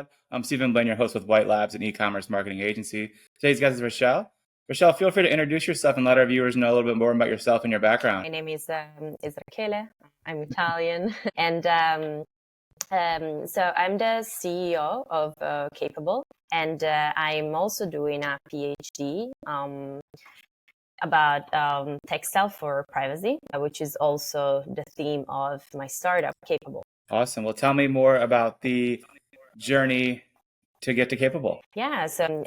pod. I'm Stephen Blaine, your host with Wytlabs, an e-commerce marketing agency. Today's guest is Rachele. Rachele, feel free to introduce yourself and let our viewers know a little bit more about yourself and your background. My name is Rachele. I'm Italian, and so I'm the CEO of Capable, and I'm also doing a PhD about textile for privacy, which is also the theme of my startup, Capable. Awesome. Well, tell me more about the journey to get to Capable. Yeah, so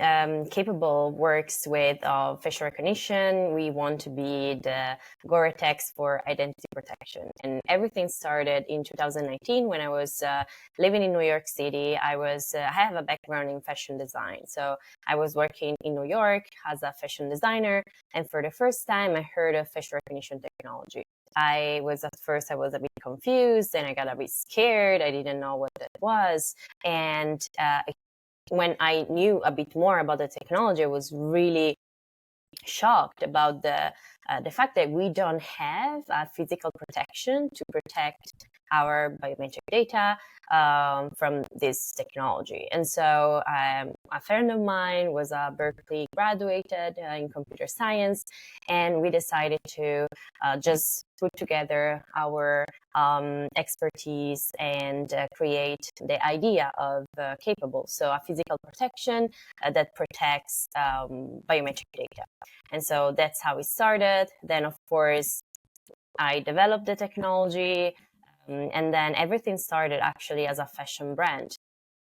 Capable works with facial recognition. We want to be the Gore-Tex for identity protection. And everything started in 2019 when I was living in New York City. I have a background in fashion design. So I was working in New York as a fashion designer. And for the first time, I heard of facial recognition technology. At first I was a bit confused and I got a bit scared. I didn't know what that was. And when I knew a bit more about the technology, I was really shocked about the fact that we don't have a physical protection to protect our biometric data from this technology. And so a friend of mine was a Berkeley graduated in computer science, and we decided to just put together our expertise and create the idea of Capable, so a physical protection that protects biometric data. And so that's how it started. Then, of course, I developed the technology, and then everything started actually as a fashion brand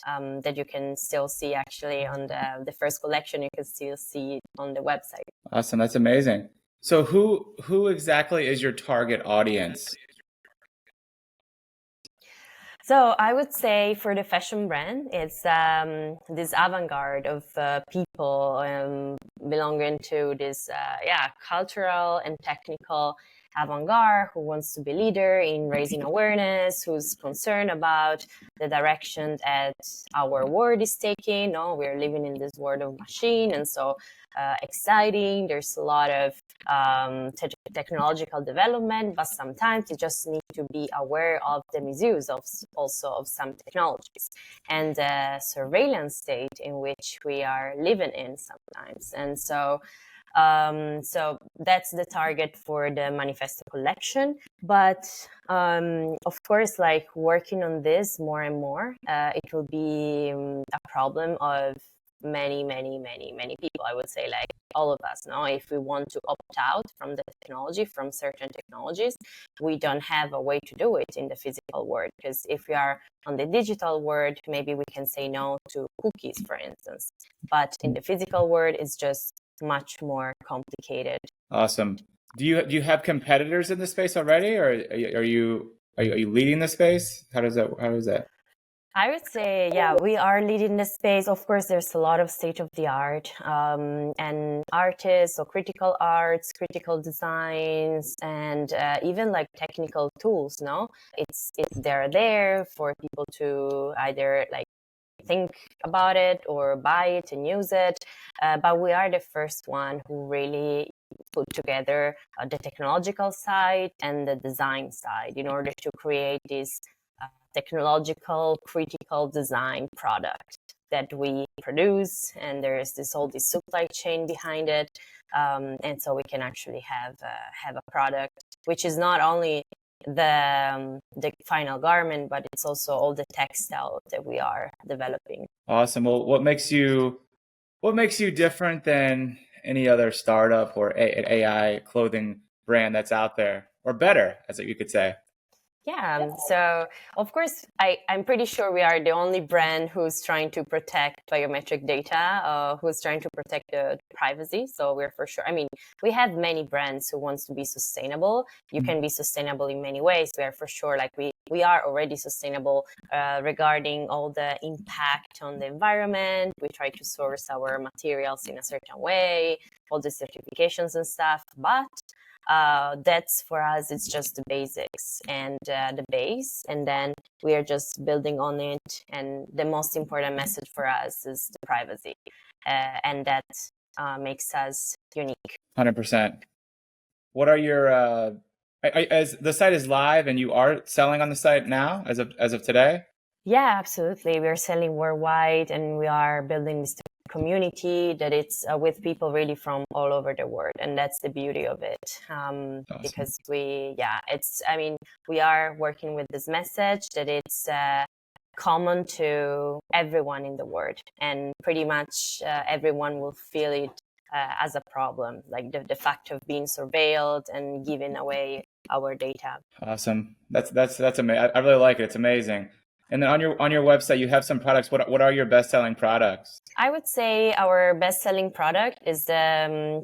that you can still see actually on the first collection. You can still see it on the website. Awesome. That's amazing. So who exactly is your target audience? So I would say for the fashion brand, it's this avant-garde of people belonging to this cultural and technical avant-garde who wants to be leader in raising awareness, who's concerned about the direction that our world is taking. No, we're living in this world of machine, and so exciting. There's a lot of technological development, but sometimes you just need to be aware of the misuse of some technologies and the surveillance state in which we are living in sometimes. And so that's the target for the manifesto collection. But of course, like working on this more and more, it will be a problem of many people. I would say, like all of us now, if we want to opt out from the technology, from certain technologies, we don't have a way to do it in the physical world. Because if we are on the digital world, maybe we can say no to cookies, for instance. But in the physical world, it's just much more complicated. Awesome. Do you have competitors in the space already, or are you leading the space? How does that? I would say, yeah, we are leading the space. Of course, there's a lot of state of the art and artists, so critical arts, critical designs, and even like technical tools. No, they're there for people to either like think about it or buy it and use it. But we are the first one who really put together the technological side and the design side in order to create this technological critical design product that we produce, and there's this supply chain behind it, and so we can actually have a product which is not only the final garment, but it's also all the textile that we are developing. Awesome. Well, what makes you different than any other startup or AI clothing brand that's out there, or better, as you could say? Yeah, so of course, I'm pretty sure we are the only brand who's trying to protect biometric data, who's trying to protect the privacy. So we're for sure. I mean, we have many brands who wants to be sustainable. You can be sustainable in many ways. We are for sure, like we are already sustainable regarding all the impact on the environment. We try to source our materials in a certain way, all the certifications and stuff, but that's for us, it's just the basics and the base, and then we are just building on it. And the most important message for us is the privacy, and that makes us unique. 100%. What are your as the site is live and you are selling on the site now as of today? Yeah, absolutely. We are selling worldwide, and we are building this community that it's with people really from all over the world, and that's the beauty of it. Awesome. Because I mean, we are working with this message that it's common to everyone in the world, and pretty much everyone will feel it as a problem, like the fact of being surveilled and giving away our data. Awesome. That's amazing. I really like it. It's amazing. And then on your website, you have some products. What are your best selling products? I would say our best-selling product is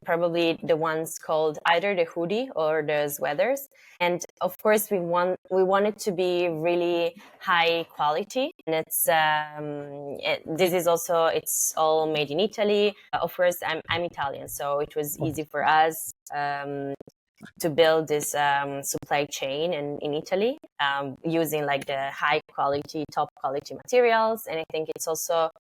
probably the ones called either the hoodie or the sweaters. And of course, we want it to be really high quality. And this is also it's all made in Italy. Of course, I'm Italian, so it was easy for us to build this supply chain in Italy using like the high quality, top quality materials. And I think it's also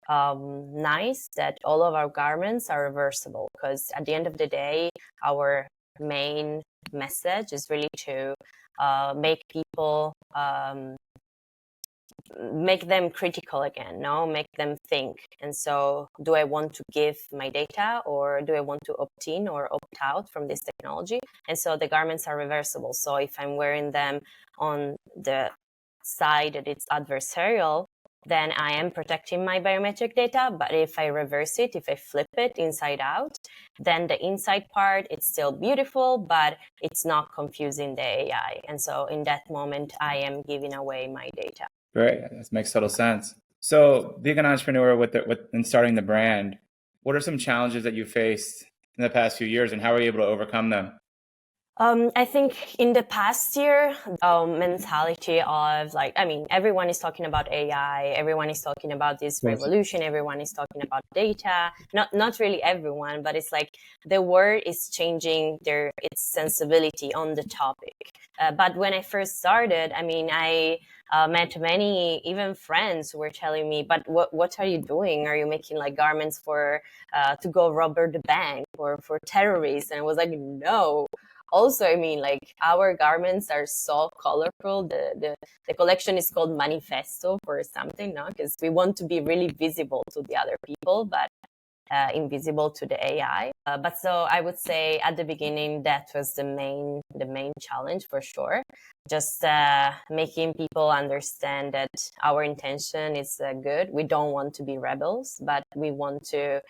nice that all of our garments are reversible, because at the end of the day, our main message is really to make people make them critical again, no, make them think. And so, do I want to give my data, or do I want to opt in or opt out from this technology? And so the garments are reversible. So if I'm wearing them on the side that it's adversarial, then I am protecting my biometric data. But if I reverse it, if I flip it inside out, then the inside part, it's still beautiful, but it's not confusing the AI. And so in that moment, I am giving away my data. Great. That makes total sense. So being an entrepreneur and starting the brand, what are some challenges that you faced in the past few years, and how were you able to overcome them? I think in the past year, mentality of like, I mean, everyone is talking about AI, everyone is talking about this revolution, everyone is talking about data. Not really everyone, but it's like the world is changing its sensibility on the topic. But when I first started, I mean, I met many even friends who were telling me, but what are you doing? Are you making like garments for to go rob the bank or for terrorists? And I was like, no. Also, I mean, like our garments are so colorful. The collection is called Manifesto for something, no? Because we want to be really visible to the other people, but invisible to the AI. But so I would say at the beginning that was the main challenge for sure. Just making people understand that our intention is good. We don't want to be rebels, but we want to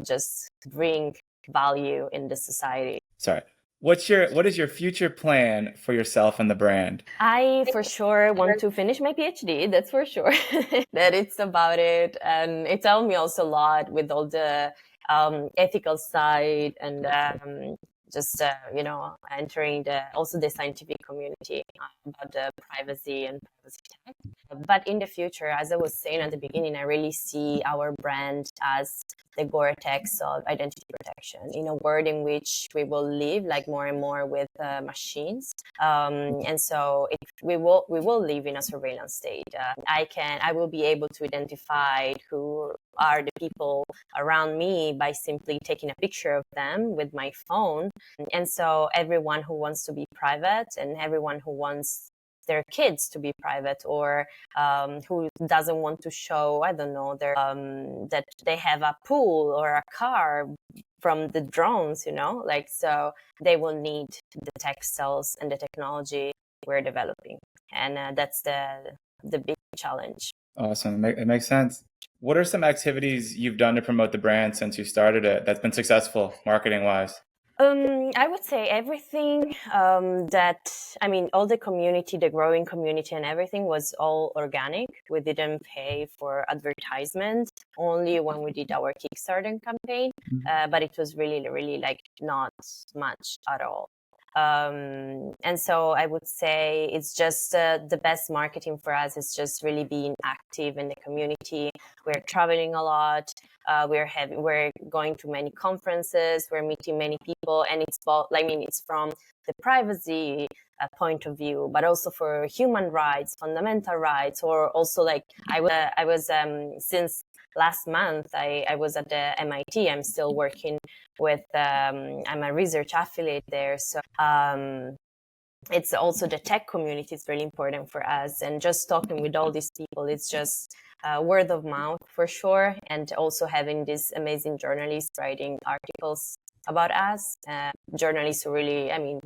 just bring value in the society. Sorry. What is your future plan for yourself and the brand? I for sure want to finish my PhD. That's for sure. That it's about it, and it helped me also a lot with all the ethical side and just entering also the scientific community about the privacy and privacy tech. But in the future, as I was saying at the beginning, I really see our brand as the Gore-Tex of identity protection in a world in which we will live like more and more with machines. And so we will live in a surveillance state. I will be able to identify who are the people around me by simply taking a picture of them with my phone. And so everyone who wants to be private, and everyone who wants their kids to be private, or who doesn't want to show, I don't know, that they have a pool or a car from the drones, like, so they will need the textiles and the technology we're developing. And that's the big challenge. Awesome. It makes sense. What are some activities you've done to promote the brand since you started it that's been successful marketing wise? I would say everything all the community, the growing community and everything was all organic. We didn't pay for advertisement, only when we did our Kickstarter campaign. But it was really, really like not much at all. And so I would say it's just the best marketing for us is just really being active in the community. We're traveling a lot. We're going to many conferences. We're meeting many people, and it's both. I mean, it's from the privacy point of view, but also for human rights, fundamental rights, or also like I was since last month I was at the MIT. I'm still working with I'm a research affiliate there, so it's also the tech community is really important for us, and just talking with all these people, it's just word of mouth for sure, and also having these amazing journalists writing articles about us, journalists who really, I mean,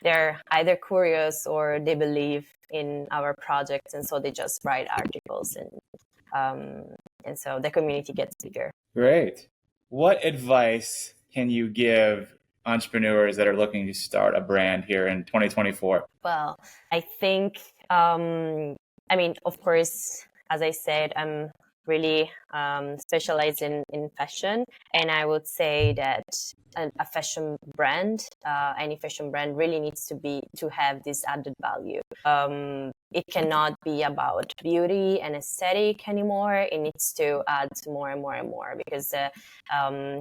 they're either curious or they believe in our projects, and so they just write articles, and so the community gets bigger. Great. What advice can you give entrepreneurs that are looking to start a brand here in 2024? Well, I think, I mean, of course, as I said, I'm really specialized in fashion. And I would say that a fashion brand, any fashion brand really needs to have this added value. It cannot be about beauty and aesthetic anymore. It needs to add more and more and more, because the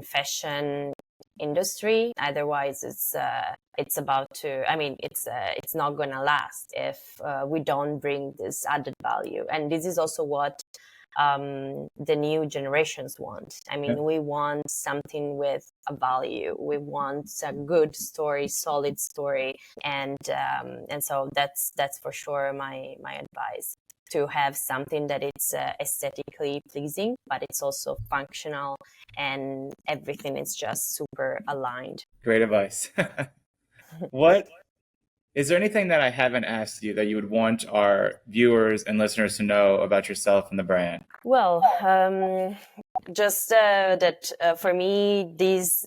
fashion industry, otherwise it's about to, I mean, it's not gonna last if we don't bring this added value. And this is also what the new generations want. I mean, we want something with a value. We want a good story, solid story, and so that's for sure my advice, to have something that it's aesthetically pleasing, but it's also functional, and everything is just super aligned. Great advice. What is there anything that I haven't asked you that you would want our viewers and listeners to know about yourself and the brand? Well, just that for me, this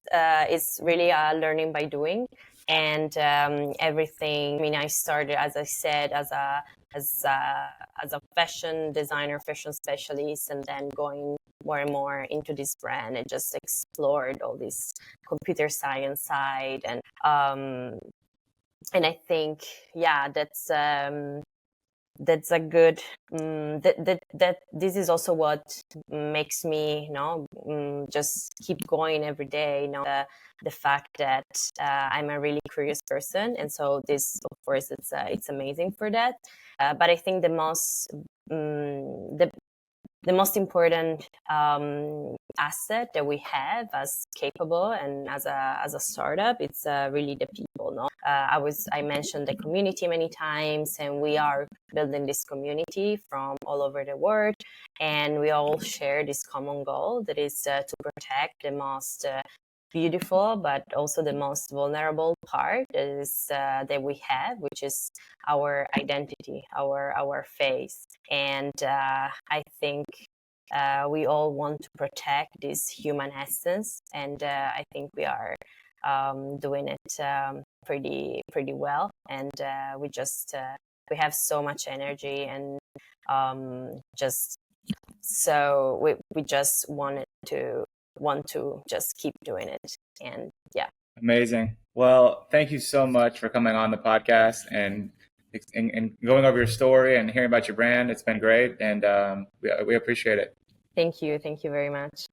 is really learning by doing, and everything. I mean, I started, as I said, as a fashion designer, fashion specialist, and then going more and more into this brand, and just explored all this computer science side, and I think, yeah, that's a good, that this is also what makes me, just keep going every day. The fact that I'm a really curious person, and so this, of course, it's amazing for that. But I think the most important asset that we have as capable and as a startup, it's really the people. No, I mentioned the community many times, and we are building this community from all over the world, and we all share this common goal, that is to protect the most beautiful, but also the most vulnerable part that we have, which is our identity, our face. And I think we all want to protect this human essence, and I think we are doing it pretty well. And we have so much energy, and just so we just want to just keep doing it. And yeah. Amazing. Well, thank you so much for coming on the podcast and going over your story and hearing about your brand. It's been great, and we appreciate it. Thank you very much.